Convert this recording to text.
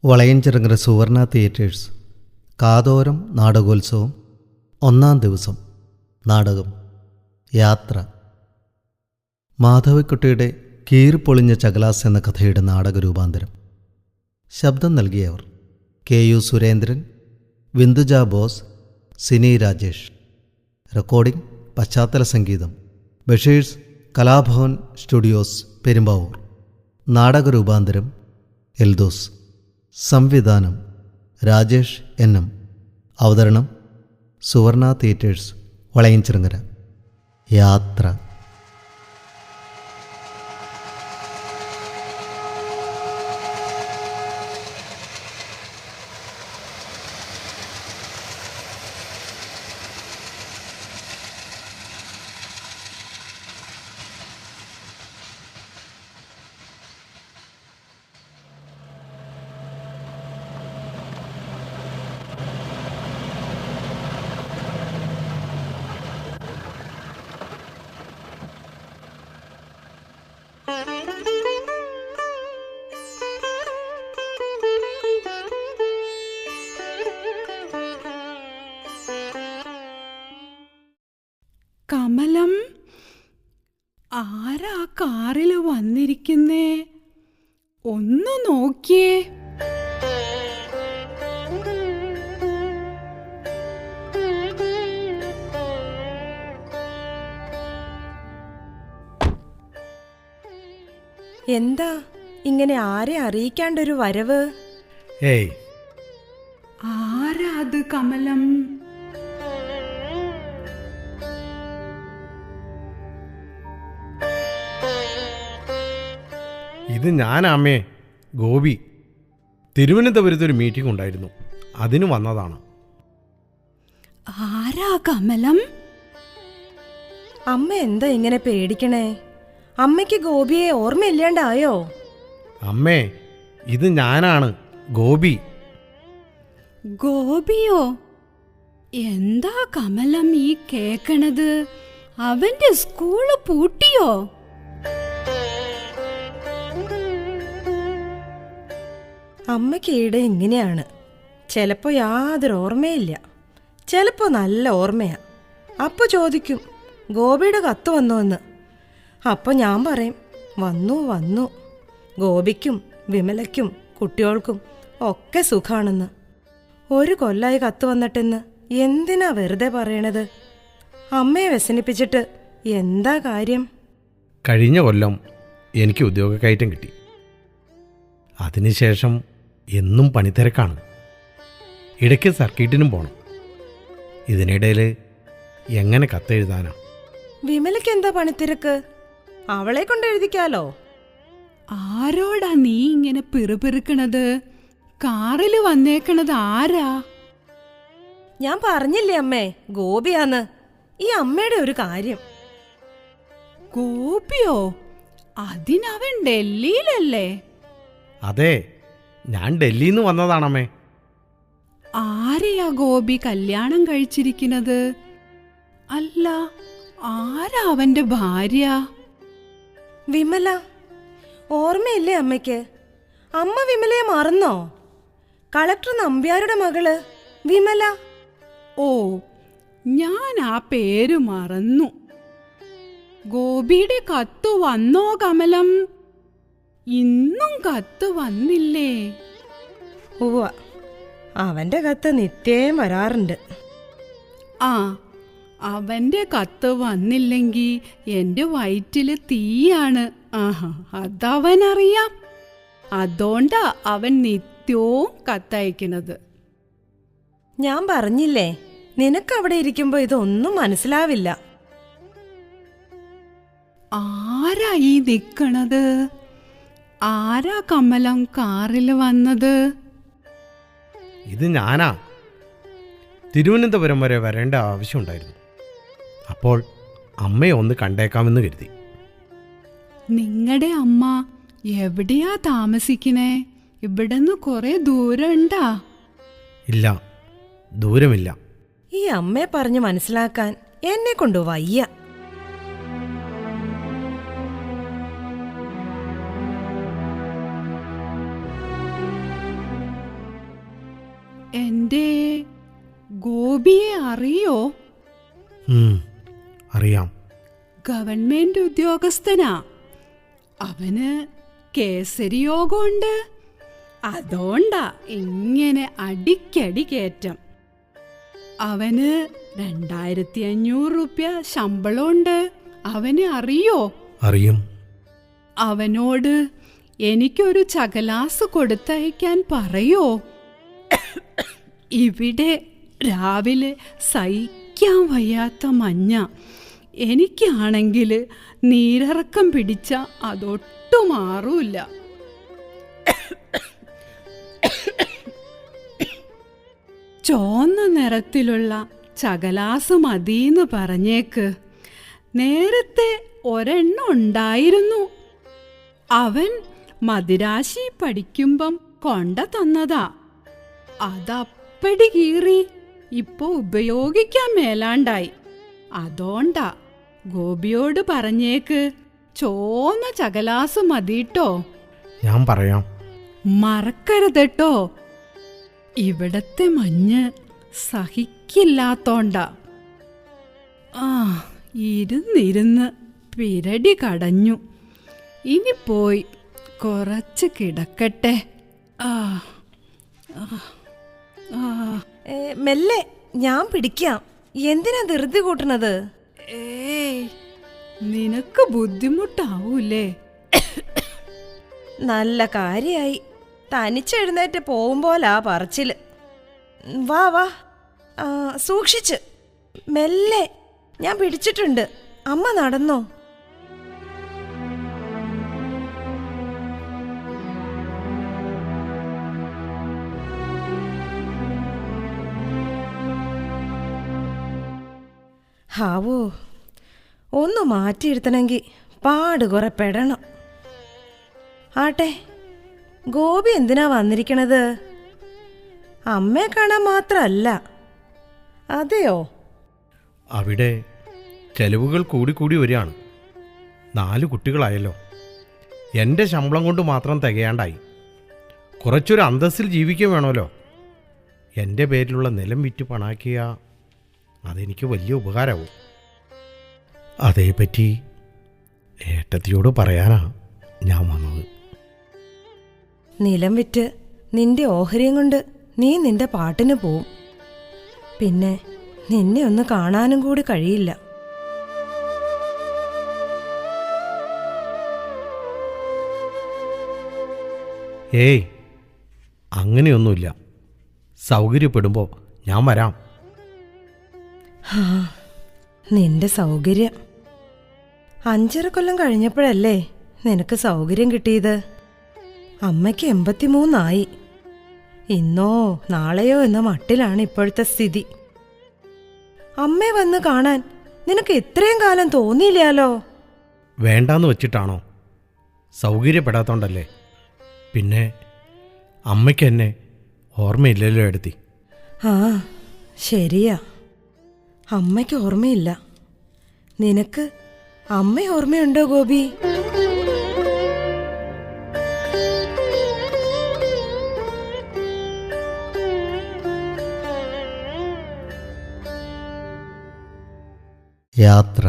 വളയഞ്ചിറങ്ങര സുവർണ തിയേറ്റേഴ്സ് കാതോരം നാടകോത്സവം 1-ാം ദിവസം. നാടകം യാത്ര. മാധവിക്കുട്ടിയുടെ കീറിപ്പൊളിഞ്ഞ ചകലാസ് എന്ന കഥയുടെ നാടകരൂപാന്തരം. ശബ്ദം നൽകിയവർ KU സുരേന്ദ്രൻ, വിന്ദുജ ബോസ്, സിനി രാജേഷ്. റെക്കോർഡിംഗ് പശ്ചാത്തല സംഗീതം ബഷീർസ് കലാഭവൻ സ്റ്റുഡിയോസ് പെരുമ്പാവൂർ. നാടകരൂപാന്തരം എൽദോസ്. സംവിധാനം രാജേഷ് NM. അവതരണം സുവർണ തിയേറ്റേഴ്സ് വളയഞ്ചിറങ്ങര. യാത്ര. കമലം, ആരാ കാറില് വന്നിരിക്കുന്നേ? ഒന്ന് നോക്കിയേ. എന്താ ഇങ്ങനെ ആരെ അറിയിക്കാണ്ടൊരു വരവ്? ഏയ്, ആരാ അത് കമലം? ഇത് ഞാനാമ്മേ, ഗോപി. തിരുവനന്തപുരത്ത് ഒരു മീറ്റിംഗ് ഉണ്ടായിരുന്നു, അതിന് വന്നതാണ്. ആരാ കമലം? അമ്മ എന്താ ഇങ്ങനെ പേടിക്കണേ? അമ്മയ്ക്ക് ഗോപിയെ ഓർമ്മയില്ലാണ്ടായോ? അമ്മേ, ഇത് ഞാനാണ്, ഗോപി. ഗോപിയോ? എന്താ കമലം ഈ കേക്കണത്? അവന്റെ സ്കൂള് പൂട്ടിയോ? അമ്മയ്ക്ക് ഈടെ ഇങ്ങനെയാണ്. ചിലപ്പോൾ യാതൊരു ഓർമ്മയില്ല, ചിലപ്പോൾ നല്ല ഓർമ്മയാ. അപ്പോൾ ചോദിക്കും ഗോപിയുടെ കത്ത് വന്നോ എന്ന്. അപ്പോൾ ഞാൻ പറയും വന്നു വന്നു. ഗോപിക്കും വിമലയ്ക്കും കുട്ടികൾക്കും ഒക്കെ സുഖാണെന്ന്. 1 കൊല്ലായി കത്ത് വന്നിട്ടെന്ന് എന്തിനാ വെറുതെ പറയണത്? അമ്മയെ വ്യസനിപ്പിച്ചിട്ട് എന്താ കാര്യം? കഴിഞ്ഞ കൊല്ലം എനിക്ക് ഉദ്യോഗക്കയറ്റം കിട്ടി. അതിനുശേഷം എന്നും പണിത്തിരക്കാണ്. ഇടയ്ക്ക് സർക്കിട്ടിനും പോകണം. ഇതിനിടയിൽ എങ്ങനെ കത്തെഴുതാനാ? വിമലയ്ക്ക് എന്താ പണിത്തിരക്ക്? അവളെ കൊണ്ട് എഴുതിക്കാലോ. ആരോടാ നീ ഇങ്ങനെ പിറുപിറുക്കണത്? കാറില് വന്നേക്കണത് ആരാ? ഞാൻ പറഞ്ഞില്ലേ അമ്മേ, ഗോപിയാന്ന്. ഈ അമ്മയുടെ ഒരു കാര്യം. ഗോപിയോ? അതിനവൻ ഡൽഹിയിലല്ലേ? അതെ, ഞാൻ ഡൽഹിയിൽ നിന്ന് വന്നതാണമ്മേ. ആരെയാ ഗോപി കല്യാണം കഴിച്ചിരിക്കുന്നത്? അല്ല, ആരാ അവന്റെ ഭാര്യ? വിമല. ഓർമ്മയില്ലേ അമ്മയ്ക്ക്? അമ്മ വിമലയെ മറന്നോ? കളക്ടർ നമ്പ്യാരുടെ മകള് വിമല. ഓ, ഞാൻ ആ പേര് മറന്നു. ഗോപിയുടെ കത്ത് വന്നോ കമലം? ഇന്നും കത്ത് വന്നില്ലേ? ഉവ്വ, അവന്റെ കത്ത് നിത്യേന വരാറുണ്ട്. ആ, അവന്റെ കത്ത് വന്നില്ലെങ്കി എന്റെ വയറ്റില് തീയാണ്. ആഹാ, അതവനറിയാം. അതോണ്ടാ അവൻ നിത്യവും കത്തയക്കണത്. ഞാൻ പറഞ്ഞില്ലേ, നിനക്കവിടെ ഇരിക്കുമ്പോ ഇതൊന്നും മനസ്സിലാവില്ല. ആരാ ഈ നിക്കണത്? ആരാ കമലം കാറിൽ വന്നത്? ഇത് ഞാനാ. തിരുവനന്തപുരം വരെ വരേണ്ട ആവശ്യമുണ്ടായിരുന്നു. അപ്പോൾ അമ്മയെ ഒന്ന് കണ്ടേക്കാമെന്ന് കരുതി. നിങ്ങളുടെ അമ്മ എവിടെയാ താമസിക്കണേ? ഇവിടുന്ന് കുറെ ദൂരമുണ്ടാ? ഇല്ല, ദൂരമില്ല. ഈ അമ്മയെ പറഞ്ഞ് മനസ്സിലാക്കാൻ എന്നെ കൊണ്ട് വയ്യ. എൻ്റെ ഗോപിയെ അറിയോ? അറിയാം. ഗവൺമെന്റ് ഉദ്യോഗസ്ഥനാ. അവന് കേസരി യോഗമുണ്ട്. അതോണ്ടാ ഇങ്ങനെ അടിക്കടി കയറ്റം. അവന് 2500 റുപ്യ ശമ്പളമുണ്ട്. അവനെ അറിയോ? അറിയും. അവനോട് എനിക്കൊരു ചകലാസ് കൊടുത്തയക്കാൻ പറയോ? ഇവിടെ രാവിലെ സഹിക്കാൻ വയ്യാത്ത മഞ്ഞ. എനിക്കാണെങ്കിൽ നീരിറക്കം പിടിച്ച അതൊട്ടു മാറൂല. ചോന്ന നിറത്തിലുള്ള ചകലാസ് മതിന്ന് പറഞ്ഞേക്ക്. നേരത്തെ ഒരെണ്ണം ഉണ്ടായിരുന്നു. അവൻ മദിരാശി പഠിക്കുമ്പം കൊണ്ട തന്നതാ. അതപ്പടി കീറി ഇപ്പൊ ഉപയോഗിക്കാൻ മേലാണ്ടായി. അതോണ്ടാ ഗോപിയോട് പറഞ്ഞേക്ക് ചോന്ന ചകലാസ് മതിട്ടോ. ഞാൻ പറയാം. മറക്കരുതട്ടോ. ഇവിടത്തെ മഞ്ഞ് സഹിക്കില്ലാത്തോണ്ടാ. ഇരുന്നിരുന്ന് പിരടി കടഞ്ഞു. ഇനി പോയി കുറച്ച് കിടക്കട്ടെ. മെല്ലെ, ഞാൻ പിടിക്കാം. എന്തിനാ ധൃതി കൂട്ടണത്? ഏയ്, നിനക്ക് ബുദ്ധിമുട്ടാവൂലേ? നല്ല കാര്യായി. തനിച്ചെഴുന്നേറ്റ് പോകുമ്പോലാ പറച്ചില്. വാ വാ, സൂക്ഷിച്ച്. മെല്ലെ, ഞാൻ പിടിച്ചിട്ടുണ്ട്. അമ്മ നടന്നോ. ഹാവോ, ഒന്ന് മാറ്റിയിരുത്തണമെങ്കിൽ പാട് കുറെ പെടണം. ആട്ടെ, ഗോപി എന്തിനാ വന്നിരിക്കണത്? അമ്മയെ കാണാൻ മാത്രമല്ല. അതെയോ? അവിടെ ചെലവുകൾ കൂടി വരികയാണ്. 4 കുട്ടികളായല്ലോ. എൻ്റെ ശമ്പളം കൊണ്ട് മാത്രം തികയാണ്ടായി. കുറച്ചൊരു അന്തസ്സിൽ ജീവിക്കുക വേണമല്ലോ. എൻ്റെ പേരിലുള്ള നിലം വിറ്റ് പണാക്കിയ അതെനിക്ക് വലിയ ഉപകാരമാവും. അതേപ്പറ്റി ഏട്ടത്തിയോട് പറയാനാ ഞാൻ വന്നത്. നിലം വിറ്റ് നിന്റെ ഓഹരിയും കൊണ്ട് നീ നിന്റെ പാട്ടിന് പോവും. പിന്നെ നിന്നെ ഒന്ന് കാണാനും കൂടി കഴിയില്ല. ഏയ്, അങ്ങനെയൊന്നുമില്ല. സൗകര്യപ്പെടുമ്പോൾ ഞാൻ വരാം. നിന്റെ സൗകര്യം 5.5 കൊല്ലം കഴിഞ്ഞപ്പോഴല്ലേ നിനക്ക് സൗകര്യം കിട്ടിയത്? അമ്മയ്ക്ക് 83 ഇന്നോ നാളെയോ എന്ന മട്ടിലാണ് ഇപ്പോഴത്തെ സ്ഥിതി. അമ്മയെ വന്ന് കാണാൻ നിനക്ക് ഇത്രയും കാലം തോന്നിയില്ലാലോ. വേണ്ടാന്ന് വച്ചിട്ടാണോ? സൗകര്യപ്പെടാത്തോണ്ടല്ലേ. പിന്നെ അമ്മയ്ക്ക് എന്നെ ഓർമ്മയില്ലല്ലോ എടുത്തി. ശരിയാ, അമ്മയ്ക്ക് ഓർമ്മയില്ല. നിനക്ക് അമ്മ ഓർമ്മയുണ്ടോ ഗോപി? യാത്ര